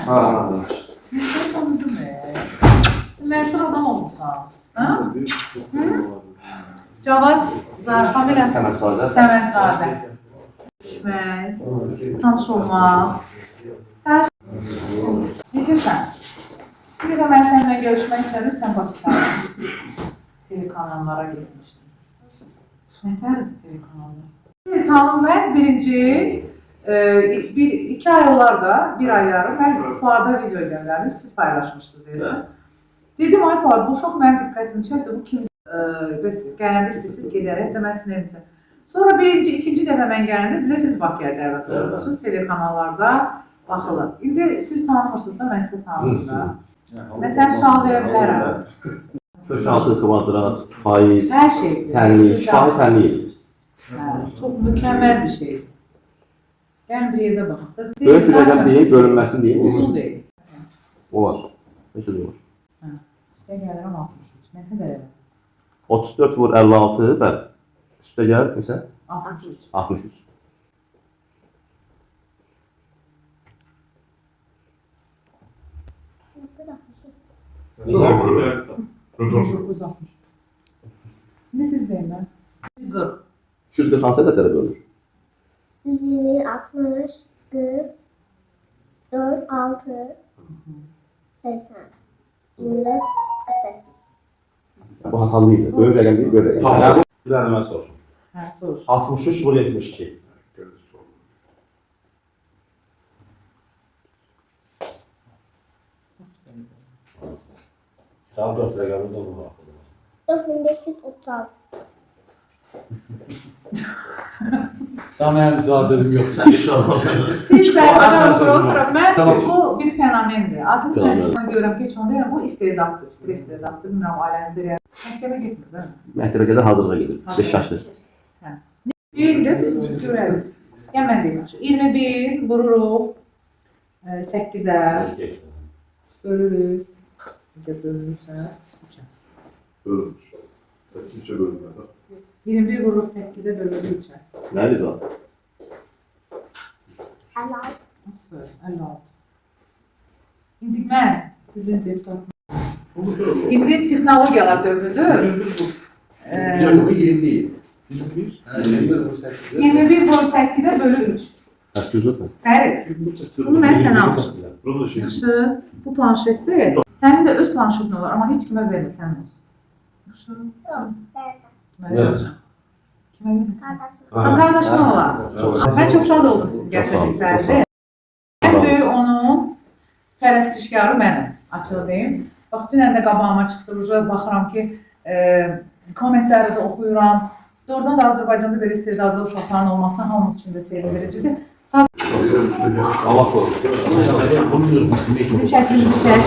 Ha. Meşhur adam olmuşsan. Ha? Cavad familiyası. Səmədzadə. Düşmək, tanış olmaq. Sən necəsən? Bir də mən səninlə görüşmək istədim, sən Bakıda telekanallara getmişdin. Nətərdir telekanallar? Tamam, mən birinci, iki ay olar da, bir ay yarım, mən Fuada video göndərdim, siz paylaşmışdınız deyəsən. Dedim, ay Fuad, bu çox mənim diqqətimi çəkdi, bu kim? Gələndə istəyirsiniz, gedər, hətta mən sizin evinizə. Sonra birinci, ikinci dəfə mən gələndə, bilirsiniz Bakıya dəvət olunursunuz, telekanallarda baxılır. İndi siz tanımırsınız da, mən sizi tanımıyorum da. Mən sənə sual verə bilərəm. 46 kvadrat, faiz, Hər şey. tənlik, şahı tənlik. Çox mükəmməl bir şeydir. Gəlin bir yerdə baxın. Böyük bir rəqəm deyil, bölünməsin deyil. Uzun deyil. Olar. Neçə də olar? İşte gəlirəm 63. Nə qədər elə? 34 vur 56, bəli. Üstə gəlir, neçə? 63. 63. Ne siz deyin ben? 140. 240 hansı ədədlərə bölünür? 120, 60, 40, 4, 6, 80, 24, 48. Bu hasanlı idi. Böyük rəqəm deyil, böyük rəqəm. Tamam. Bir tane ben sorayım. Ha, soruş. 63 vur 72. Tamam 4 rakamı da bu. 4536. Tamam yani icazetim yok. Siz beraber oturup ben Tamam. bu bir fenomendir. Artık sen Fenomen. sana görürüm ki hiç onu deyirəm, bu istedaddır. İstedaddır. Bilmirəm ailənizdə yəni. Məhkəmə getmir, değil mi? Məktəbə qədər hazırlığa gedir. 5 yaşdır. Deyildir, biz görərik. Yəni mən deyim. 21 vururuq 8'ə bölürük. Bir də bölünürsə 3'ə. Bölünmüş. 8'e bölünmedi. 21 vururuq 8'ə bölürük 3'ə. Nə bir zat? 56. 56. İndi mən sizin deputatınız. İndi texnologiyalar dövrüdür. 20 değil. 21 bölü 8'ə bölü 3. Təşkil mü? Bəli, bunu mən sənə almışım. Burada şey. Yaxşı, bu planşetdir. Sənin də öz planşetin olar, amma heç kimə vermə sənin olsun. Yaxşı. Yok, Kimə verəcəm? Kimə verməsən? kardeşim. Qardaşın olar. Mən çox şad oldum siz gətirdiniz Fərdi. Ən böyük onun pərəstişkarı mənəm, açıq deyim. Bax, dünən də qabağıma çıxdı, baxıram ki, kommentləri də oxuyuram. Doğrudan da Azərbaycanda belə istedadlı uşaqların olması hamımız üçün də sevindiricidir. Allah korusun. Bizim şəklimizi çək.